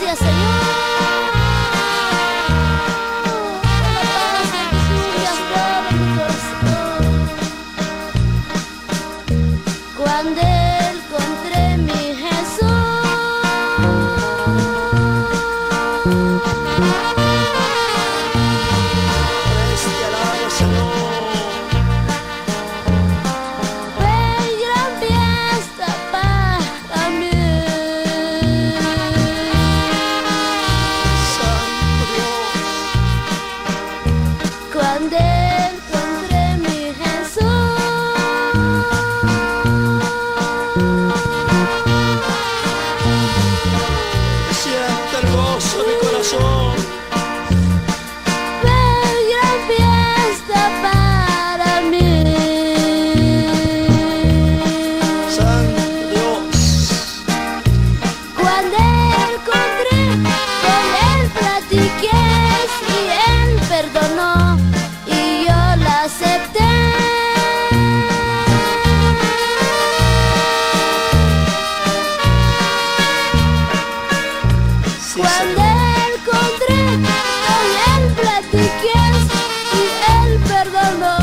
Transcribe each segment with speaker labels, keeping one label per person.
Speaker 1: Gracias, Señor, por la paz que tú me has dado en mi corazón. Cuando encontré mi Jesús,
Speaker 2: Te alabo, Señor.
Speaker 1: fue gran fiesta para mí.
Speaker 2: Santo Dios.
Speaker 1: Cuando encontré mi Jesús,
Speaker 2: Siente el gozo de mi corazón.
Speaker 1: fue gran fiesta para mí.
Speaker 2: Santo Dios.
Speaker 1: Cuando encontré, con él platiqué y él perdonó y yo la acepté.
Speaker 2: Sí,
Speaker 1: Cuando
Speaker 2: Señor.
Speaker 1: encontré, con él platiqué y él perdonó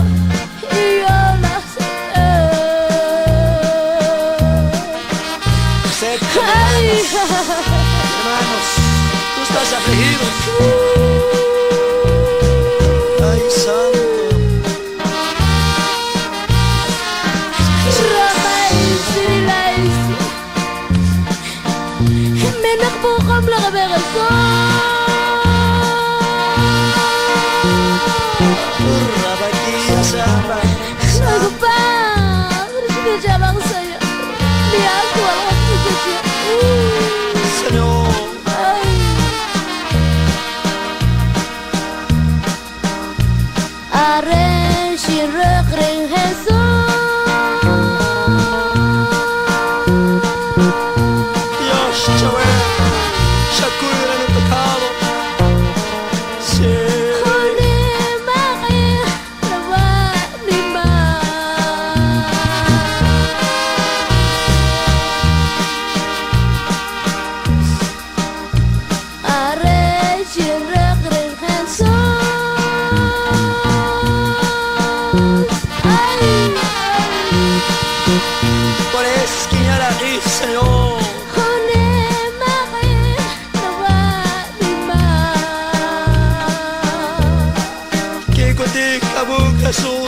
Speaker 1: y yo la acepté.
Speaker 2: Acepta,
Speaker 1: Ay,
Speaker 2: hermanos. Tú estás afligido. Ay, Santo.
Speaker 1: منك بوخم لغبي
Speaker 2: Rabaquilla, Samba. Señor. Dios, Chávez. Shakura en el pecado. Sí. Por esquinar aquí, Señor. Que contigo, Cabú, Jesús.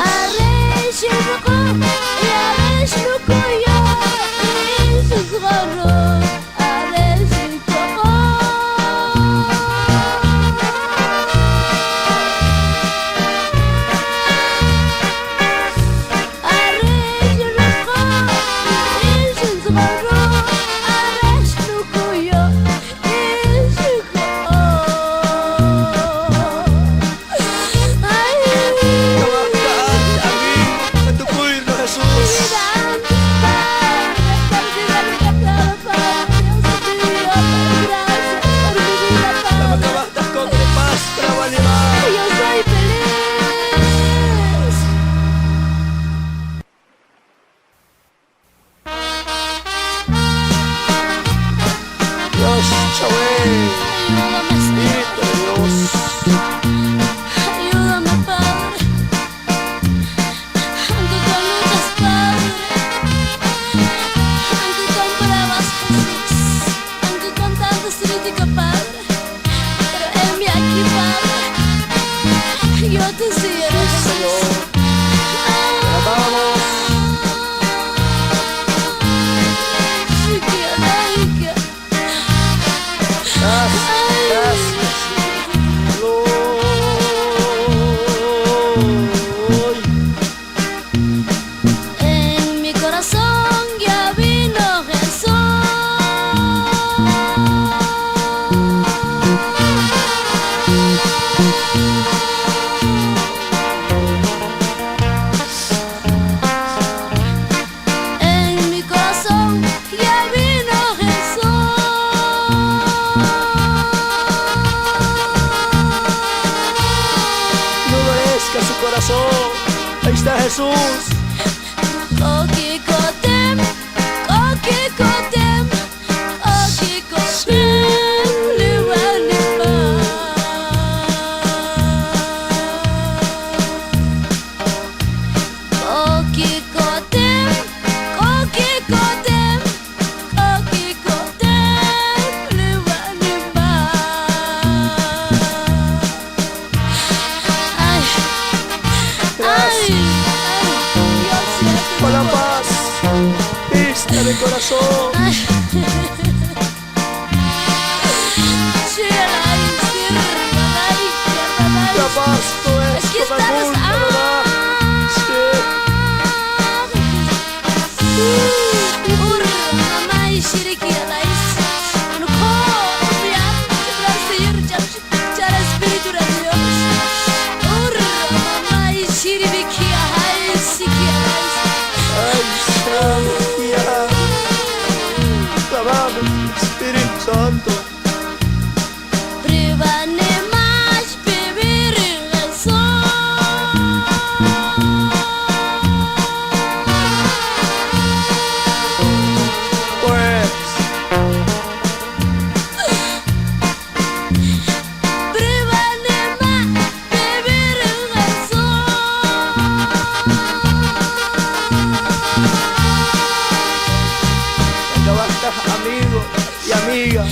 Speaker 2: Cabacán, aquí, en tu cuerno, Jesús. Dame cabacas con tu paz para animar.
Speaker 1: Yo soy feliz.
Speaker 2: Dios, Chávez.
Speaker 1: Ayúdame, Señor.
Speaker 2: Espíritu de Dios.
Speaker 1: Ayúdame, Padre. Aunque con luchas, Padre. Aunque con pruebas, Jesús. Aunque con tantas críticas, Padre. Pero envía aquí, Padre. Yo te sirvo,
Speaker 2: Señor.
Speaker 1: Jesús.
Speaker 2: Alabamos. Gracias. Gloria.
Speaker 1: En mi corazón ya vino Jesús. En mi corazón ya vino Jesús.
Speaker 2: No endurezca su corazón. Ahí está Jesús.
Speaker 1: Kokikotem, kokikotem, kokikotem.
Speaker 2: mi corazón. Capaz todo
Speaker 1: Aquí
Speaker 2: esto me
Speaker 1: estamos.
Speaker 2: gusta, ¿verdad? Ay, Shantia. Clamamos, Espíritu Santo. Amigo y amiga.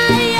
Speaker 1: Ay,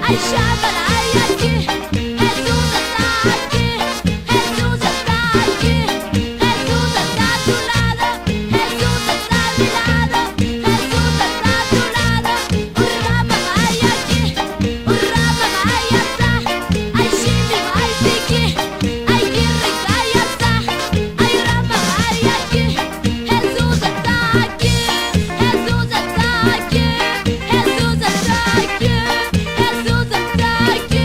Speaker 1: Ay, Shabbat, ay, aquí, Jesús está aquí, Jesús está aquí, Jesús está a tu lado, Jesús está a mi lado, Jesús está a tu lado. Urrama, ay, aquí, urrama, ay, está, ay, shimi, ay, tiki, ay, kirrik, ay, está, ay, rama, ay, aquí, Jesús está aquí, Jesús está aquí, Jesús está aquí, Jesús está aquí,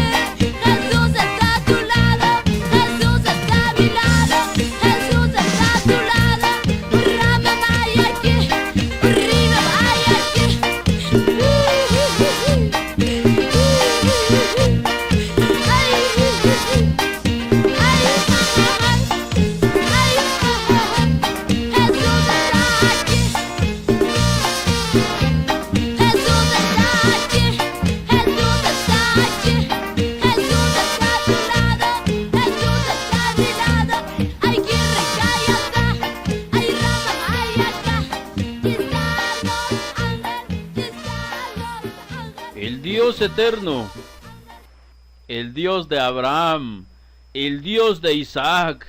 Speaker 1: Jesús está a tu lado, Jesús está a mi lado, Jesús está a tu lado. Urrama, ay, aquí, urrima, ay, aquí.
Speaker 3: El Dios eterno, el Dios de Abraham, el Dios de Isaac,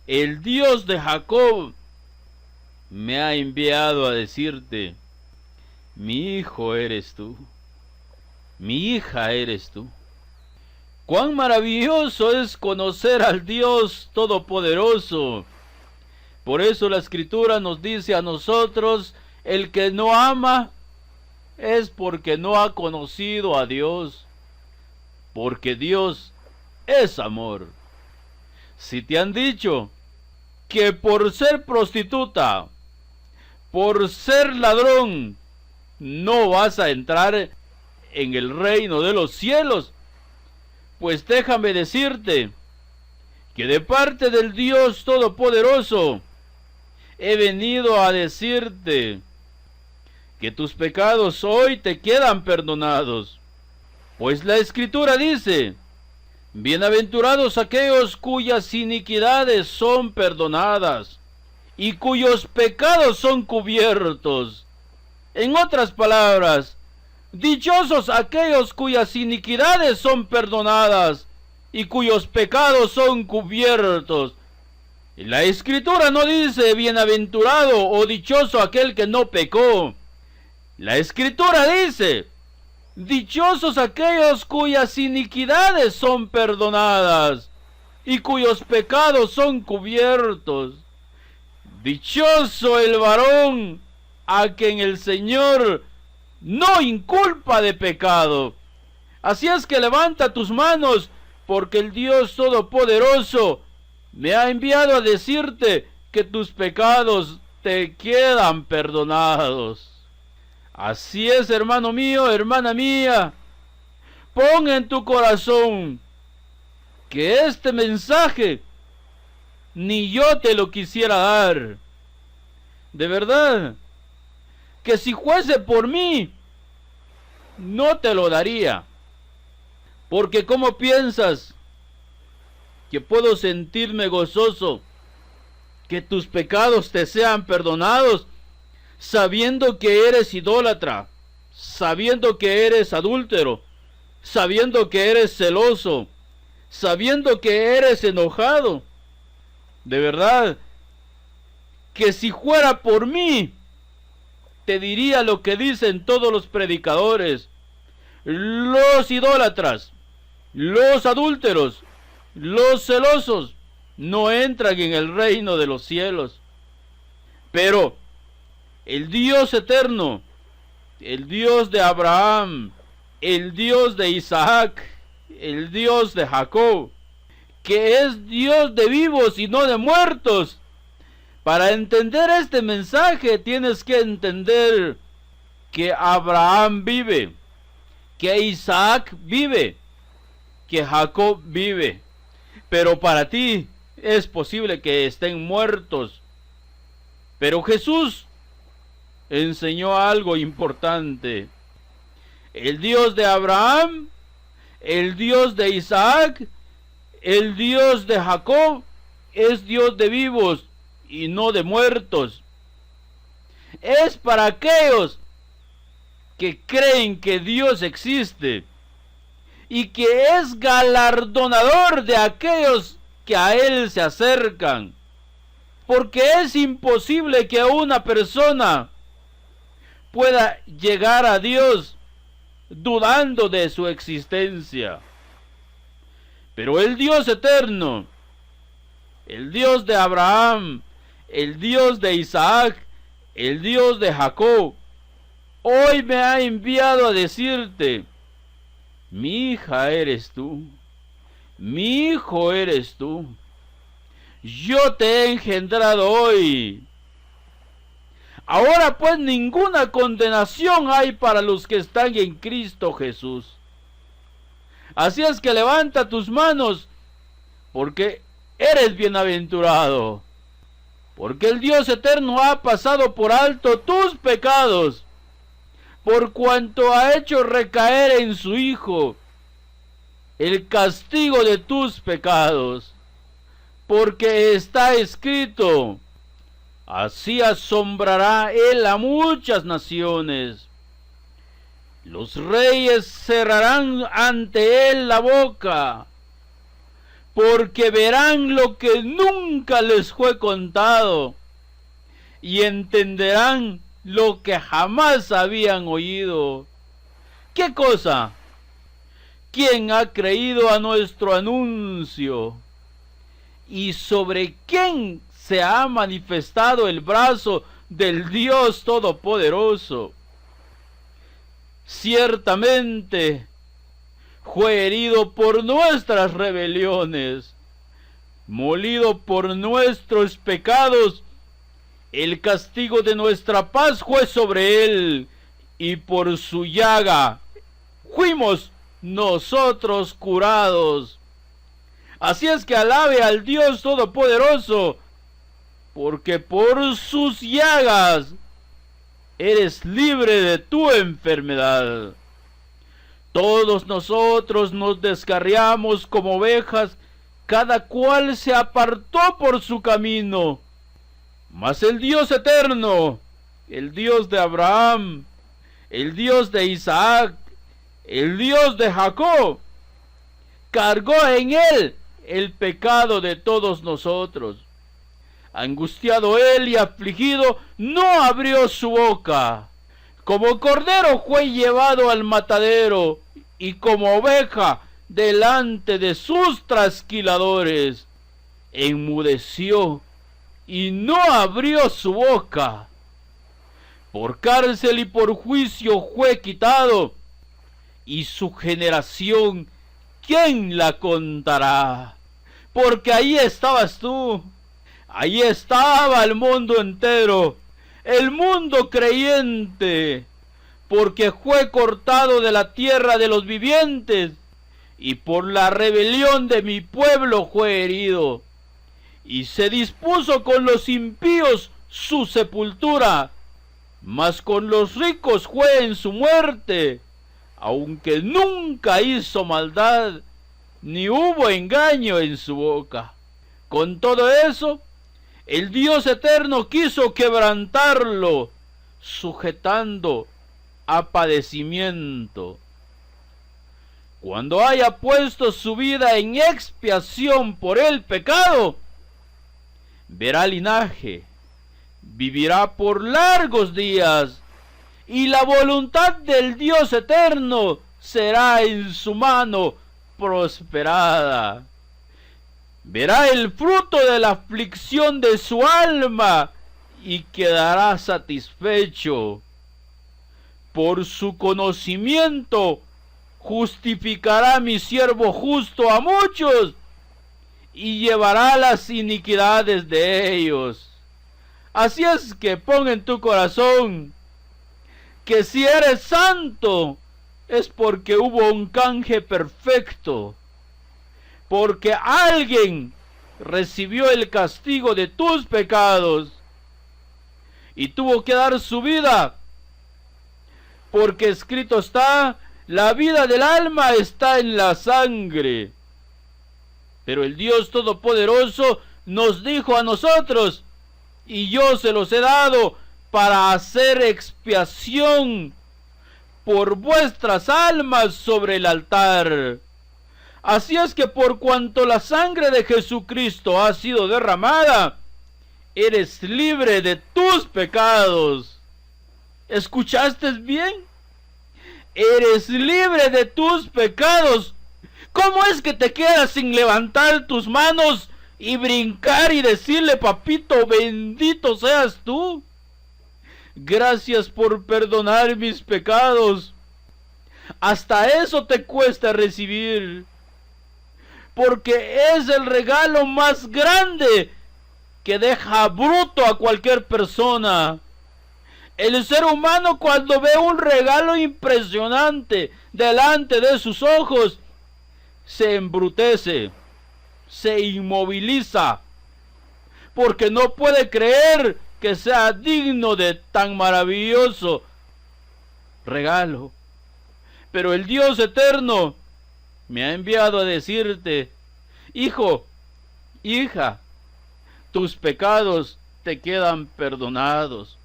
Speaker 3: el Dios de Jacob, me ha enviado a decirte: mi hijo eres tú, mi hija eres tú. Cuán maravilloso es conocer al Dios Todopoderoso. Por eso la Escritura nos dice a nosotros: el que no ama es porque no ha conocido a Dios, porque Dios es amor. Si te han dicho que por ser prostituta, por ser ladrón, no vas a entrar en el reino de los cielos, pues déjame decirte que de parte del Dios Todopoderoso he venido a decirte que tus pecados hoy te quedan perdonados. Pues la Escritura dice: bienaventurados aquellos cuyas iniquidades son perdonadas y cuyos pecados son cubiertos. En otras palabras, dichosos aquellos cuyas iniquidades son perdonadas y cuyos pecados son cubiertos. La Escritura no dice bienaventurado o dichoso aquel que no pecó. La Escritura dice: dichosos aquellos cuyas iniquidades son perdonadas y cuyos pecados son cubiertos. Dichoso el varón a quien el Señor no inculpa de pecado. Así es que levanta tus manos, porque el Dios Todopoderoso me ha enviado a decirte que tus pecados te quedan perdonados. Así es, hermano mío, hermana mía, pon en tu corazón que este mensaje ni yo te lo quisiera dar. De verdad, que si fuese por mí, no te lo daría. Porque ¿cómo piensas que puedo sentirme gozoso que tus pecados te sean perdonados, sabiendo que eres idólatra, sabiendo que eres adúltero, sabiendo que eres celoso, sabiendo que eres enojado? De verdad, que si fuera por mí, te diría lo que dicen todos los predicadores: los idólatras, los adúlteros, los celosos no entran en el reino de los cielos. Pero el Dios eterno, el Dios de Abraham, el Dios de Isaac, el Dios de Jacob, que es Dios de vivos y no de muertos. Para entender este mensaje tienes que entender que Abraham vive, que Isaac vive, que Jacob vive. Pero para ti es posible que estén muertos. Pero Jesús enseñó algo importante. El Dios de Abraham, el Dios de Isaac, el Dios de Jacob es Dios de vivos y no de muertos. Es para aquellos que creen que Dios existe y que es galardonador de aquellos que a Él se acercan. Porque es imposible que una persona pueda llegar a Dios dudando de su existencia. Pero el Dios eterno, el Dios de Abraham, el Dios de Isaac, el Dios de Jacob, hoy me ha enviado a decirte: mi hija eres tú, mi hijo eres tú, yo te he engendrado hoy. Ahora pues ninguna condenación hay para los que están en Cristo Jesús. Así es que levanta tus manos, porque eres bienaventurado, porque el Dios eterno ha pasado por alto tus pecados, por cuanto ha hecho recaer en su Hijo el castigo de tus pecados, porque está escrito: así asombrará Él a muchas naciones. Los reyes cerrarán ante Él la boca, porque verán lo que nunca les fue contado, y entenderán lo que jamás habían oído. ¿Qué cosa? ¿Quién ha creído a nuestro anuncio? ¿Y sobre quién se ha manifestado el brazo del Dios Todopoderoso? Ciertamente fue herido por nuestras rebeliones, molido por nuestros pecados. El castigo de nuestra paz fue sobre él, y por su llaga fuimos nosotros curados. Así es que alabe al Dios Todopoderoso, porque por sus llagas eres libre de tu enfermedad. Todos nosotros nos descarriamos como ovejas, cada cual se apartó por su camino. Mas el Dios eterno, el Dios de Abraham, el Dios de Isaac, el Dios de Jacob, cargó en él el pecado de todos nosotros. Angustiado él y afligido, no abrió su boca. Como cordero fue llevado al matadero, y como oveja delante de sus trasquiladores. Enmudeció y no abrió su boca. Por cárcel y por juicio fue quitado, y su generación, ¿quién la contará? Porque ahí estabas tú, ahí estaba el mundo entero, el mundo creyente, porque fue cortado de la tierra de los vivientes, y por la rebelión de mi pueblo fue herido, y se dispuso con los impíos su sepultura, mas con los ricos fue en su muerte, aunque nunca hizo maldad, ni hubo engaño en su boca. Con todo eso, el Dios eterno quiso quebrantarlo, sujetando a padecimiento. Cuando haya puesto su vida en expiación por el pecado, verá linaje, vivirá por largos días, y la voluntad del Dios eterno será en su mano prosperada. Verá el fruto de la aflicción de su alma y quedará satisfecho. Por su conocimiento justificará mi siervo justo a muchos y llevará las iniquidades de ellos. Así es que pon en tu corazón que si eres santo es porque hubo un canje perfecto, porque alguien recibió el castigo de tus pecados y tuvo que dar su vida, porque escrito está: la vida del alma está en la sangre. Pero el Dios Todopoderoso nos dijo a nosotros, y yo se los he dado para hacer expiación por vuestras almas sobre el altar. Así es que por cuanto la sangre de Jesucristo ha sido derramada, eres libre de tus pecados. ¿Escuchaste bien? Eres libre de tus pecados. ¿Cómo es que te quedas sin levantar tus manos y brincar y decirle, papito, bendito seas tú? Gracias por perdonar mis pecados. Hasta eso te cuesta recibir, porque es el regalo más grande que deja bruto a cualquier persona. El ser humano, cuando ve un regalo impresionante delante de sus ojos, se embrutece, se inmoviliza, porque no puede creer que sea digno de tan maravilloso regalo. Pero el Dios eterno me ha enviado a decirte, hijo, hija, tus pecados te quedan perdonados.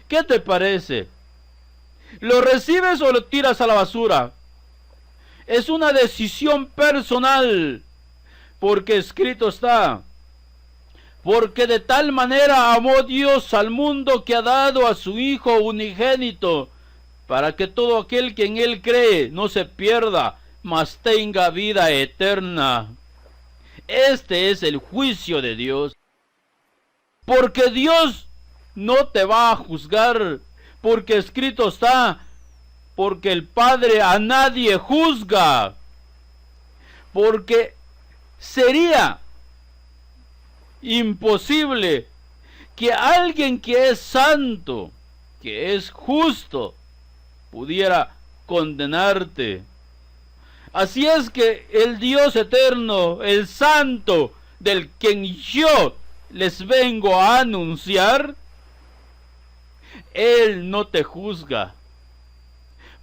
Speaker 3: ¿Qué te parece? ¿Lo recibes o lo tiras a la basura? Es una decisión personal, porque escrito está: porque de tal manera amó Dios al mundo que ha dado a su Hijo unigénito, para que todo aquel que en Él cree no se pierda, mas tenga vida eterna. Este es el juicio de Dios. Porque Dios no te va a juzgar, porque escrito está, porque el Padre a nadie juzga. Porque sería imposible que alguien que es santo, que es justo, pudiera condenarte. Así es que el Dios eterno, el santo, del quien yo les vengo a anunciar, Él no te juzga.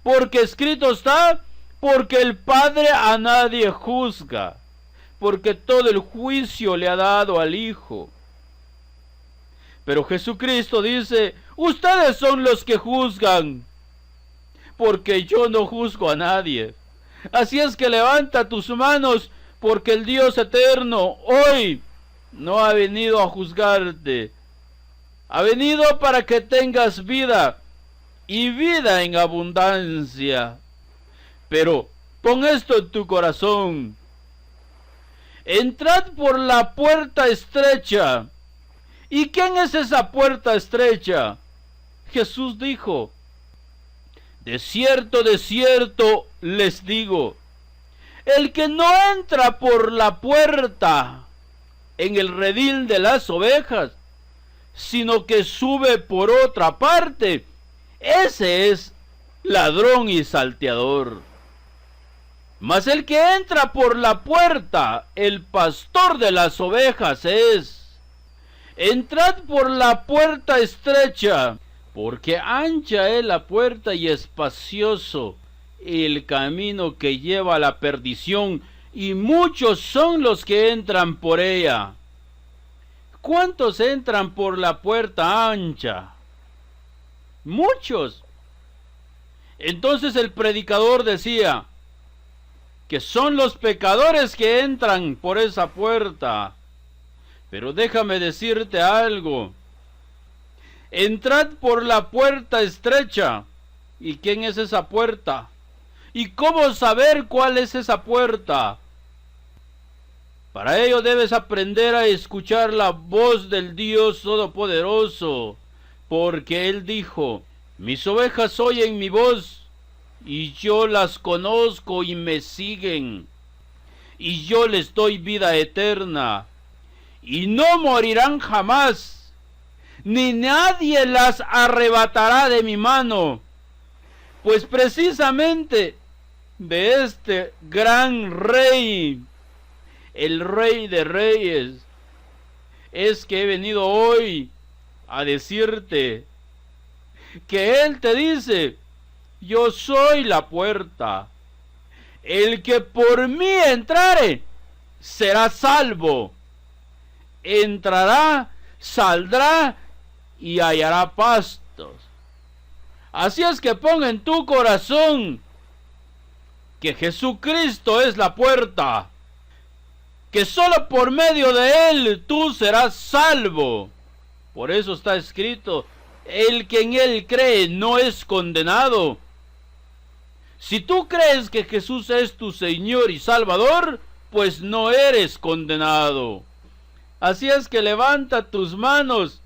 Speaker 3: Porque escrito está, porque el Padre a nadie juzga, porque todo el juicio le ha dado al Hijo. Pero Jesucristo dice, ustedes son los que juzgan, porque yo no juzgo a nadie. Así es que levanta tus manos, porque el Dios eterno hoy no ha venido a juzgarte. Ha venido para que tengas vida, y vida en abundancia. Pero pon esto en tu corazón: entrad por la puerta estrecha. ¿Y quién es esa puerta estrecha? Jesús dijo, de cierto les digo, el que no entra por la puerta en el redil de las ovejas, sino que sube por otra parte, ese es ladrón y salteador. Mas el que entra por la puerta, el pastor de las ovejas es. Entrad por la puerta estrecha, porque ancha es la puerta y espacioso el camino que lleva a la perdición, y muchos son los que entran por ella. ¿Cuántos entran por la puerta ancha? Muchos. Entonces el predicador decía que son los pecadores que entran por esa puerta. Pero déjame decirte algo. Entrad por la puerta estrecha. ¿Y quién es esa puerta? ¿Y cómo saber cuál es esa puerta? Para ello debes aprender a escuchar la voz del Dios Todopoderoso, porque Él dijo, mis ovejas oyen mi voz, y yo las conozco y me siguen, y yo les doy vida eterna, y no morirán jamás, ni nadie las arrebatará de mi mano. Pues precisamente de este gran Rey, el Rey de Reyes, es que he venido hoy a decirte que Él te dice, yo soy la puerta, el que por mí entrare será salvo, entrará, saldrá y hallará pastos. Así es que pon en tu corazón que Jesucristo es la puerta, que solo por medio de Él tú serás salvo. Por eso está escrito, el que en Él cree no es condenado. Si tú crees que Jesús es tu Señor y Salvador, pues no eres condenado. Así es que levanta tus manos,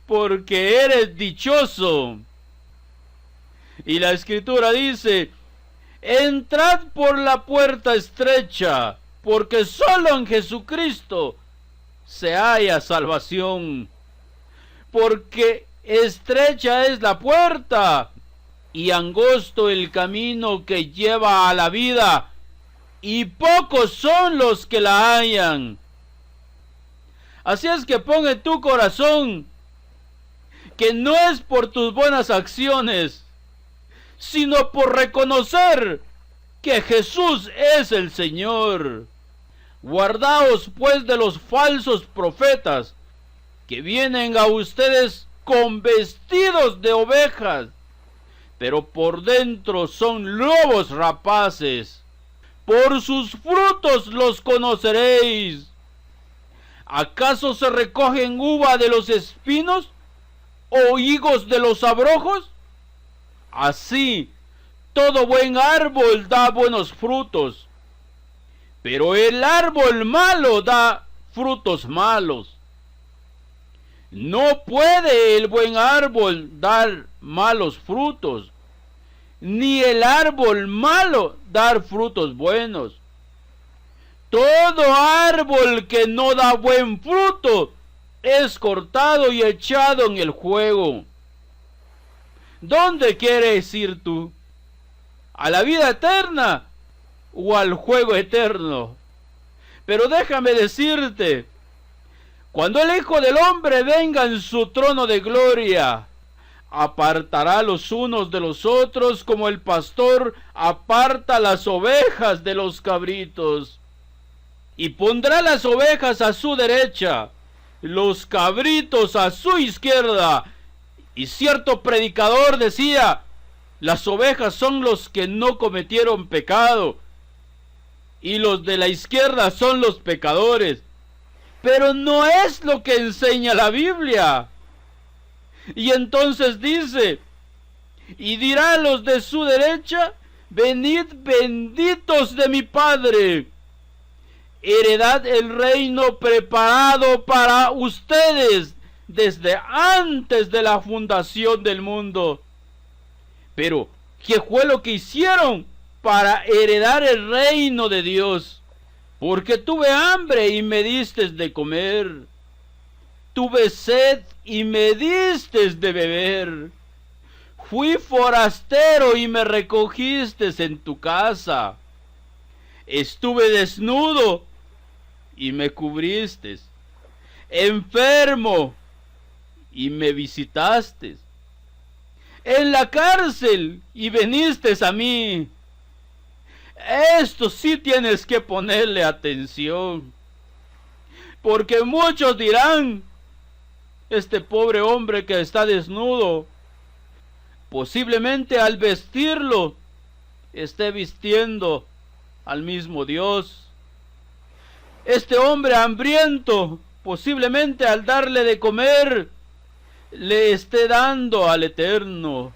Speaker 3: porque eres dichoso. Y la Escritura dice, entrad por la puerta estrecha, porque solo en Jesucristo se halla salvación. Porque estrecha es la puerta y angosto el camino que lleva a la vida, y pocos son los que la hallan. Así es que pon en tu corazón que no es por tus buenas acciones, sino por reconocer que Jesús es el Señor. Guardaos pues de los falsos profetas, que vienen a ustedes con vestidos de ovejas, pero por dentro son lobos rapaces. Por sus frutos los conoceréis. ¿Acaso se recogen uva de los espinos o higos de los abrojos? Así, todo buen árbol da buenos frutos, pero el árbol malo da frutos malos. No puede el buen árbol dar malos frutos, ni el árbol malo dar frutos buenos. Todo árbol que no da buen fruto es cortado y echado en el fuego. ¿Dónde quieres ir tú? ¿A la vida eterna o al fuego eterno? Pero déjame decirte, cuando el Hijo del Hombre venga en su trono de gloria, apartará los unos de los otros como el pastor aparta las ovejas de los cabritos. Y pondrá las ovejas a su derecha, los cabritos a su izquierda. Y cierto predicador decía, las ovejas son los que no cometieron pecado, y los de la izquierda son los pecadores. Pero no es lo que enseña la Biblia. Y entonces dice, y dirá a los de su derecha, venid benditos de mi Padre, heredad el reino preparado para ustedes desde antes de la fundación del mundo. Pero, ¿qué fue lo que hicieron para heredar el reino de Dios? Porque tuve hambre y me distes de comer, tuve sed y me distes de beber, fui forastero y me recogiste en tu casa, estuve desnudo y me cubriste, enfermo y me visitaste, en la cárcel y viniste a mí. Esto sí tienes que ponerle atención, porque muchos dirán, este pobre hombre que está desnudo, posiblemente al vestirlo esté vistiendo al mismo Dios. Este hombre hambriento, posiblemente al darle de comer, le esté dando al Eterno.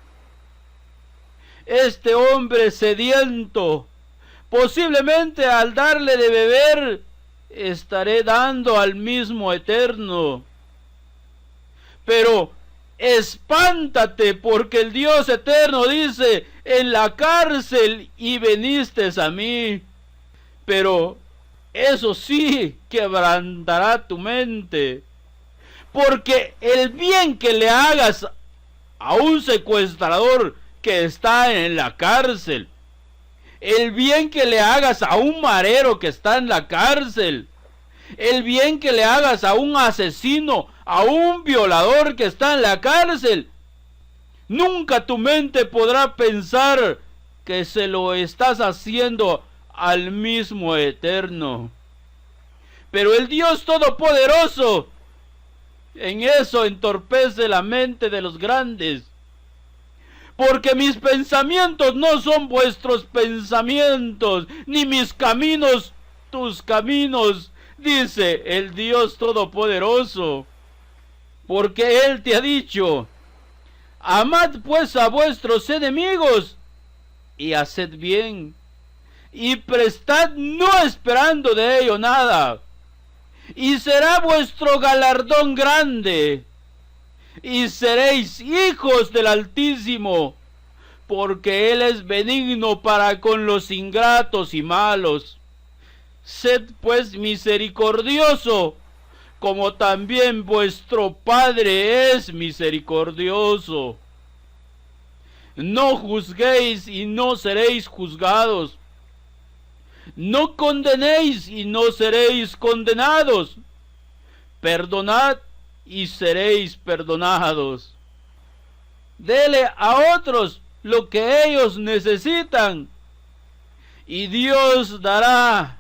Speaker 3: Este hombre sediento, posiblemente al darle de beber, estaré dando al mismo Eterno. Pero espántate, porque el Dios eterno dice, en la cárcel y viniste a mí. Pero eso sí quebrantará tu mente, porque el bien que le hagas a un secuestrador que está en la cárcel, el bien que le hagas a un marero que está en la cárcel, el bien que le hagas a un asesino, a un violador que está en la cárcel, nunca tu mente podrá pensar que se lo estás haciendo al mismo Eterno. Pero el Dios Todopoderoso en eso entorpece la mente de los grandes. porque mis pensamientos no son vuestros pensamientos, ni mis caminos tus caminos, dice el Dios Todopoderoso. Porque Él te ha dicho: amad pues a vuestros enemigos, y haced bien, y prestad no esperando de ello nada, y será vuestro galardón grande, y seréis hijos del Altísimo, porque Él es benigno para con los ingratos y malos. Sed pues misericordioso, como también vuestro Padre es misericordioso. No juzguéis y no seréis juzgados. No condenéis y no seréis condenados. Perdonad y seréis perdonados. Dele a otros lo que ellos necesitan, y Dios dará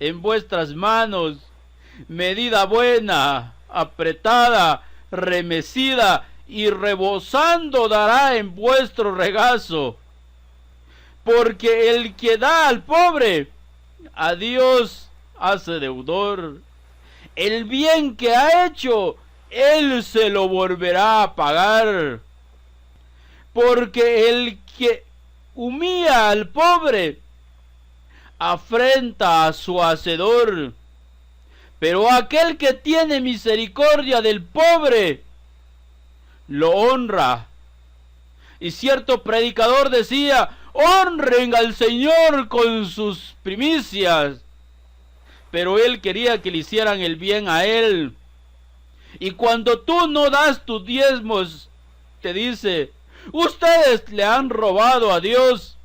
Speaker 3: en vuestras manos medida buena, apretada, remecida y rebosando dará en vuestro regazo. Porque el que da al pobre, a Dios hace deudor. El bien que ha hecho, Él se lo volverá a pagar. Porque el que humilla al pobre, afrenta a su hacedor. Pero aquel que tiene misericordia del pobre, lo honra. Y cierto predicador decía: honren al Señor con sus primicias. Pero él quería que le hicieran el bien a él. Y cuando tú no das tus diezmos, te dice: ustedes le han robado a Dios.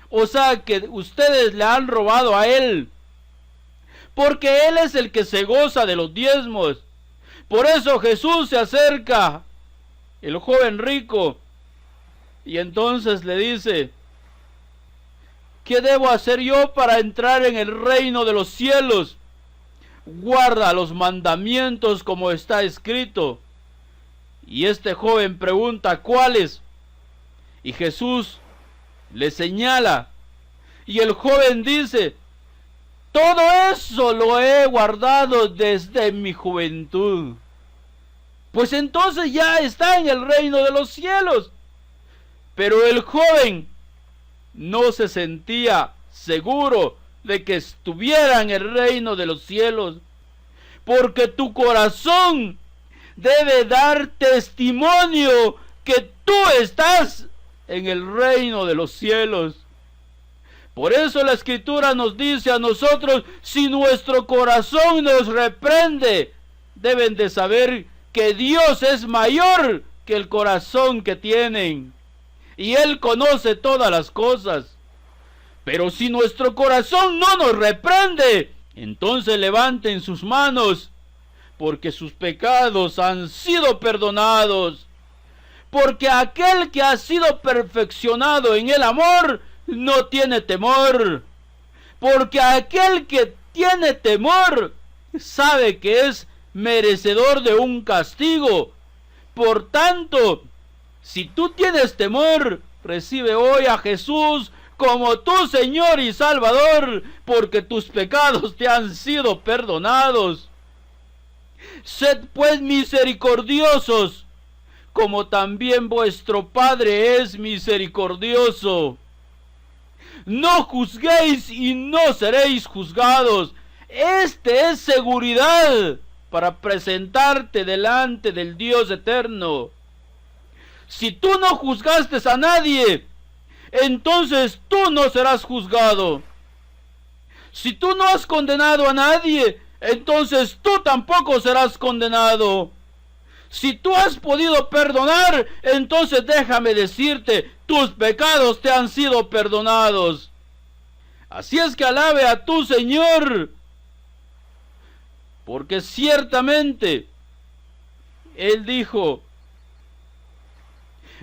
Speaker 3: O sea que ustedes le han robado a Él. Porque Él es el que se goza de los diezmos. Por eso Jesús se acerca, el joven rico, y entonces le dice: ¿qué debo hacer yo para entrar en el reino de los cielos? Guarda los mandamientos como está escrito. Y este joven pregunta: ¿cuáles? Y Jesús le señala, y el joven dice: todo eso lo he guardado desde mi juventud. Pues entonces ya está en el reino de los cielos. Pero el joven no se sentía seguro de que estuviera en el reino de los cielos, porque tu corazón debe dar testimonio que tú estás en el reino de los cielos. Por eso la Escritura nos dice a nosotros: si nuestro corazón nos reprende, deben de saber que Dios es mayor que el corazón que tienen, y Él conoce todas las cosas. Pero si nuestro corazón no nos reprende, entonces levanten sus manos, porque sus pecados han sido perdonados. Porque aquel que ha sido perfeccionado en el amor no tiene temor. Porque aquel que tiene temor sabe que es merecedor de un castigo. Por tanto, si tú tienes temor, recibe hoy a Jesús como tu Señor y Salvador, porque tus pecados te han sido perdonados. Sed pues misericordiosos, como también vuestro Padre es misericordioso. No juzguéis y no seréis juzgados. Este es seguridad para presentarte delante del Dios eterno. Si tú no juzgaste a nadie, entonces tú no serás juzgado. Si tú no has condenado a nadie, entonces tú tampoco serás condenado. Si tú has podido perdonar, entonces déjame decirte, tus pecados te han sido perdonados. Así es que alabe a tu Señor, porque ciertamente Él dijo: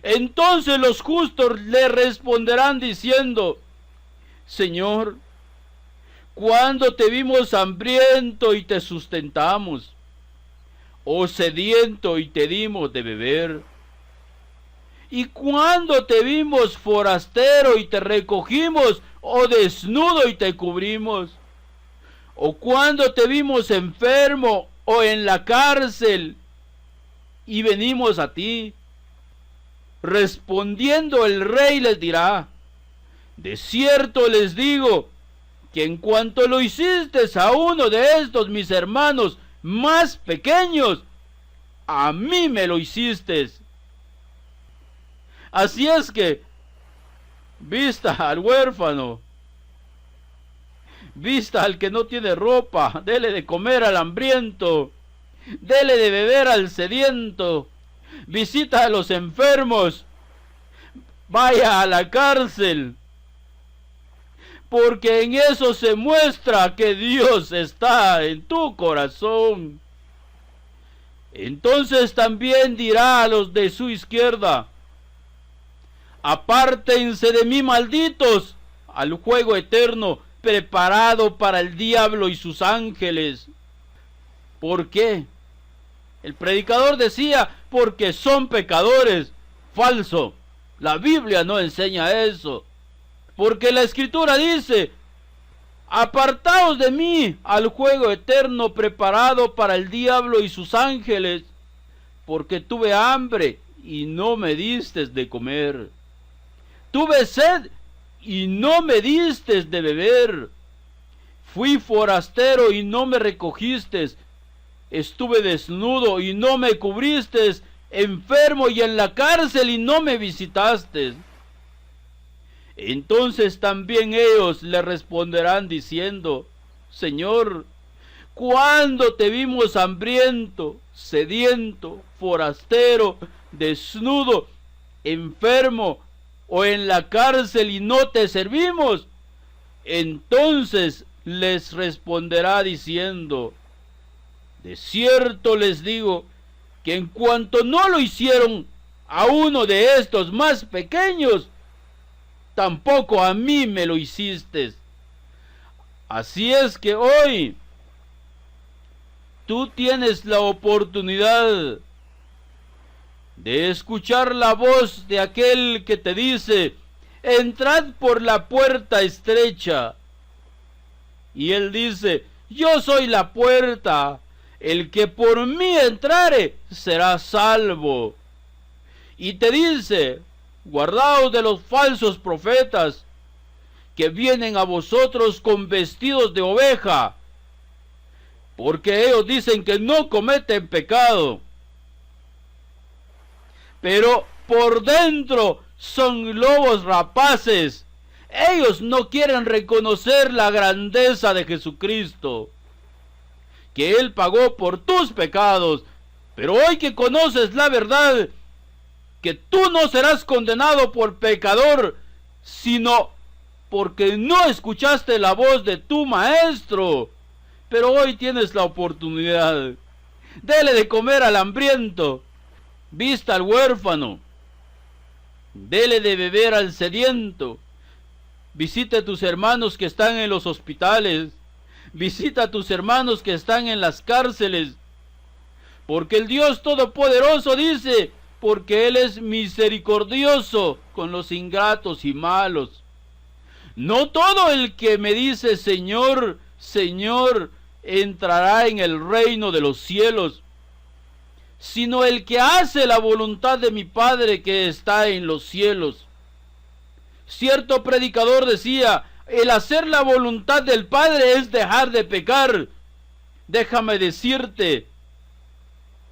Speaker 3: entonces los justos le responderán diciendo: Señor, ¿cuándo te vimos hambriento y te sustentamos, o sediento y te dimos de beber? ¿Y cuándo te vimos forastero y te recogimos, o desnudo y te cubrimos? ¿O cuándo te vimos enfermo o en la cárcel y venimos a ti? Respondiendo el rey les dirá: de cierto les digo, que en cuanto lo hiciste a uno de estos mis hermanos más pequeños, a mí me lo hiciste. Así es que, vista al huérfano, vista al que no tiene ropa, dele de comer al hambriento, dele de beber al sediento, visita a los enfermos, vaya a la cárcel, porque en eso se muestra que Dios está en tu corazón. Entonces también dirá a los de su izquierda: apártense de mí, malditos, al juego eterno preparado para el diablo y sus ángeles. ¿Por qué? El predicador decía: porque son pecadores. Falso. La Biblia no enseña eso. Porque la Escritura dice: apartaos de mí al juego eterno preparado para el diablo y sus ángeles, porque tuve hambre y no me distes de comer. Tuve sed y no me distes de beber. Fui forastero y no me recogiste. Estuve desnudo y no me cubriste. Enfermo y en la cárcel y no me visitaste. Entonces también ellos le responderán diciendo: Señor, ¿cuándo te vimos hambriento, sediento, forastero, desnudo, enfermo o en la cárcel y no te servimos? Entonces les responderá diciendo: de cierto les digo, que en cuanto no lo hicieron a uno de estos más pequeños, tampoco a mí me lo hiciste. Así es que hoy tú tienes la oportunidad de escuchar la voz de aquel que te dice: entrad por la puerta estrecha. Y él dice: yo soy la puerta, el que por mí entrare será salvo. Y te dice: guardaos de los falsos profetas, que vienen a vosotros con vestidos de oveja, porque ellos dicen que no cometen pecado, pero por dentro son lobos rapaces. Ellos no quieren reconocer la grandeza de Jesucristo, que Él pagó por tus pecados. Pero hoy que conoces la verdad, que tú no serás condenado por pecador, sino porque no escuchaste la voz de tu maestro. Pero hoy tienes la oportunidad. Dele de comer al hambriento, vista al huérfano, dele de beber al sediento. Visita a tus hermanos que están en los hospitales. Visita a tus hermanos que están en las cárceles. Porque el Dios Todopoderoso dice: porque Él es misericordioso con los ingratos y malos. No todo el que me dice Señor, Señor, entrará en el reino de los cielos, sino el que hace la voluntad de mi Padre que está en los cielos. Cierto predicador decía: el hacer la voluntad del Padre es dejar de pecar. Déjame decirte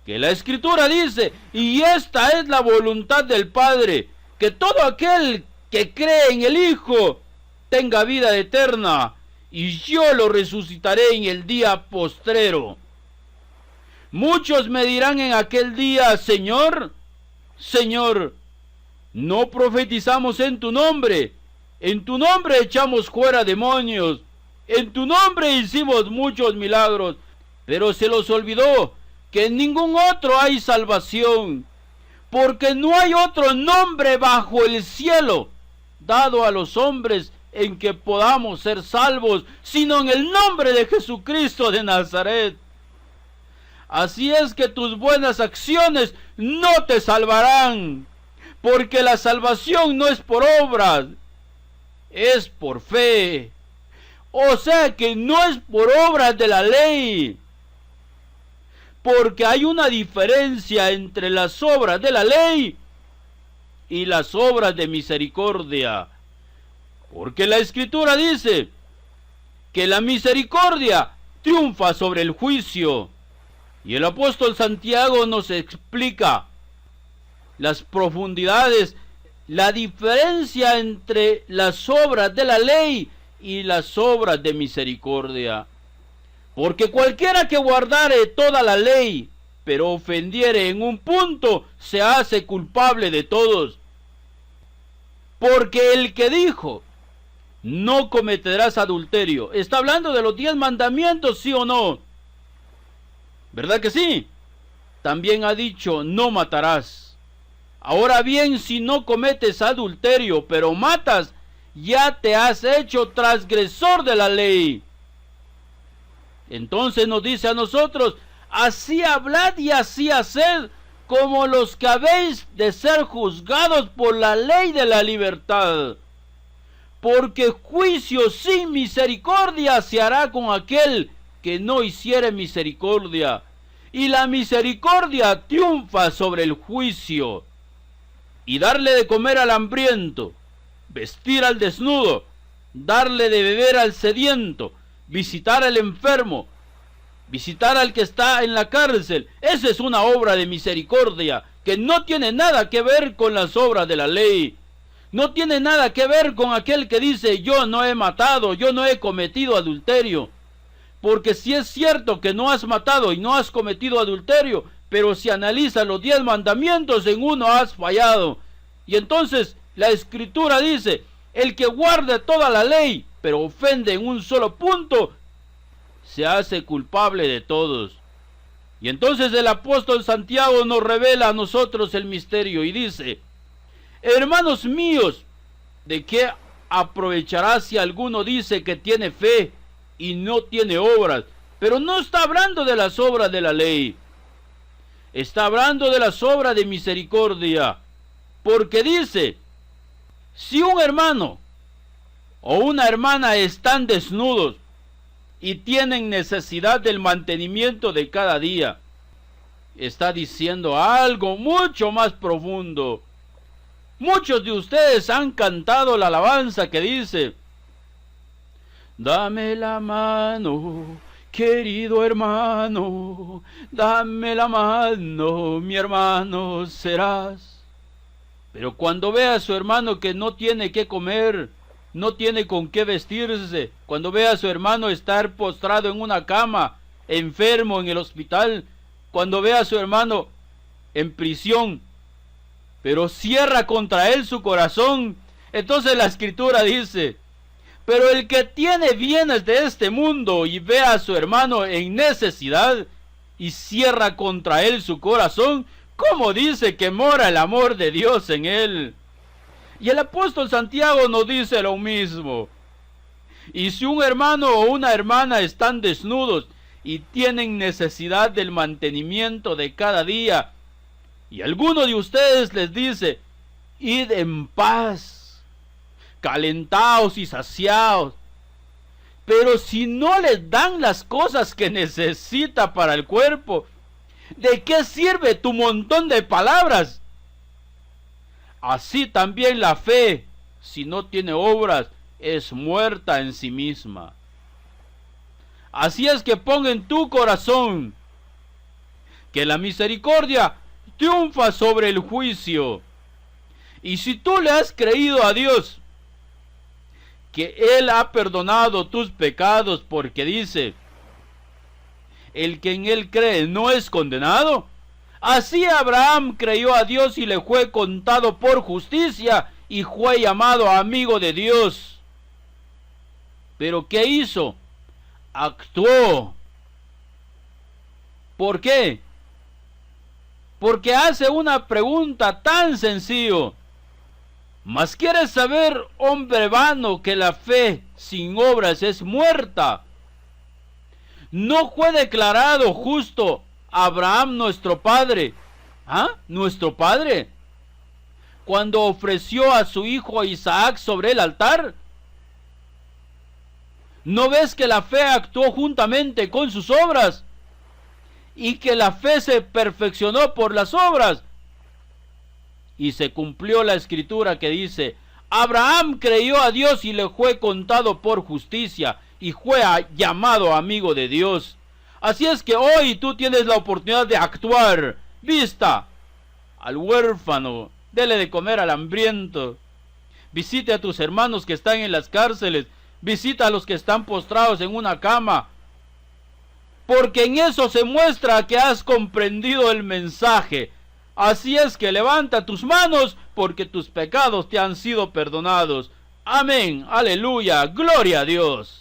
Speaker 3: que la Escritura dice: y esta es la voluntad del Padre, que todo aquel que cree en el Hijo tenga vida eterna, y yo lo resucitaré en el día postrero. Muchos me dirán en aquel día: Señor, Señor, ¿no profetizamos en tu nombre? En tu nombre echamos fuera demonios, en tu nombre hicimos muchos milagros. Pero se los olvidó que en ningún otro hay salvación, porque no hay otro nombre bajo el cielo dado a los hombres en que podamos ser salvos, sino en el nombre de Jesucristo de Nazaret. Así es que tus buenas acciones no te salvarán, porque la salvación no es por obras, es por fe. O sea que no es por obras de la ley, porque hay una diferencia entre las obras de la ley y las obras de misericordia. Porque la Escritura dice que la misericordia triunfa sobre el juicio. Y el apóstol Santiago nos explica las profundidades, la diferencia entre las obras de la ley y las obras de misericordia. Porque cualquiera que guardare toda la ley, pero ofendiere en un punto, se hace culpable de todos. Porque el que dijo, no cometerás adulterio, está hablando de los 10 mandamientos, ¿sí o no? ¿Verdad que sí? También ha dicho, no matarás. Ahora bien, si no cometes adulterio, pero matas, ya te has hecho transgresor de la ley. Entonces nos dice a nosotros, así hablad y así haced, como los que habéis de ser juzgados por la ley de la libertad. Porque juicio sin misericordia se hará con aquel que no hiciere misericordia. Y la misericordia triunfa sobre el juicio. Y darle de comer al hambriento, vestir al desnudo, darle de beber al sediento, visitar al enfermo, visitar al que está en la cárcel. Esa es una obra de misericordia que no tiene nada que ver con las obras de la ley. No tiene nada que ver con aquel que dice, yo no he matado, yo no he cometido adulterio. Porque si es cierto que no has matado y no has cometido adulterio, pero si analizas los 10 mandamientos, en uno has fallado. Y entonces la Escritura dice, el que guarde toda la ley, pero ofende en un solo punto, se hace culpable de todos. Y entonces el apóstol Santiago nos revela a nosotros el misterio y dice, hermanos míos, ¿de qué aprovechará si alguno dice que tiene fe y no tiene obras? Pero no está hablando de las obras de la ley, está hablando de las obras de misericordia. Porque dice, si un hermano o una hermana están desnudos y tienen necesidad del mantenimiento de cada día, está diciendo algo mucho más profundo. Muchos de ustedes han cantado la alabanza que dice, dame la mano, querido hermano, dame la mano, mi hermano serás. Pero cuando ve a su hermano que no tiene qué comer, no tiene con qué vestirse, cuando ve a su hermano estar postrado en una cama, enfermo en el hospital, cuando ve a su hermano en prisión, pero cierra contra él su corazón, entonces la Escritura dice, pero el que tiene bienes de este mundo y ve a su hermano en necesidad y cierra contra él su corazón, ¿cómo dice que mora el amor de Dios en él? Y el apóstol Santiago nos dice lo mismo. Y si un hermano o una hermana están desnudos y tienen necesidad del mantenimiento de cada día, y alguno de ustedes les dice, id en paz, calentaos y saciaos, pero si no les dan las cosas que necesita para el cuerpo, ¿de qué sirve tu montón de palabras? Así también la fe, si no tiene obras, es muerta en sí misma. Así es que pon en tu corazón que la misericordia triunfa sobre el juicio. Y si tú le has creído a Dios que Él ha perdonado tus pecados, porque dice, el que en Él cree no es condenado, así Abraham creyó a Dios y le fue contado por justicia y fue llamado amigo de Dios. Pero ¿qué hizo? Actuó. ¿Por qué? Porque hace una pregunta tan sencilla. ¿Mas quieres saber, hombre vano, que la fe sin obras es muerta? ¿No fue declarado justo Abraham nuestro padre? ¿Ah? ¿Nuestro padre? cuando ofreció a su hijo Isaac sobre el altar? ¿No ves que la fe actuó juntamente con sus obras? Y que la fe se perfeccionó por las obras. Y se cumplió la escritura que dice: Abraham creyó a Dios y le fue contado por justicia, y fue llamado amigo de Dios. Así es que hoy tú tienes la oportunidad de actuar. Vista al huérfano, dele de comer al hambriento, visite a tus hermanos que están en las cárceles, visita a los que están postrados en una cama, porque en eso se muestra que has comprendido el mensaje. Así es que levanta tus manos, porque tus pecados te han sido perdonados. Amén, aleluya, gloria a Dios.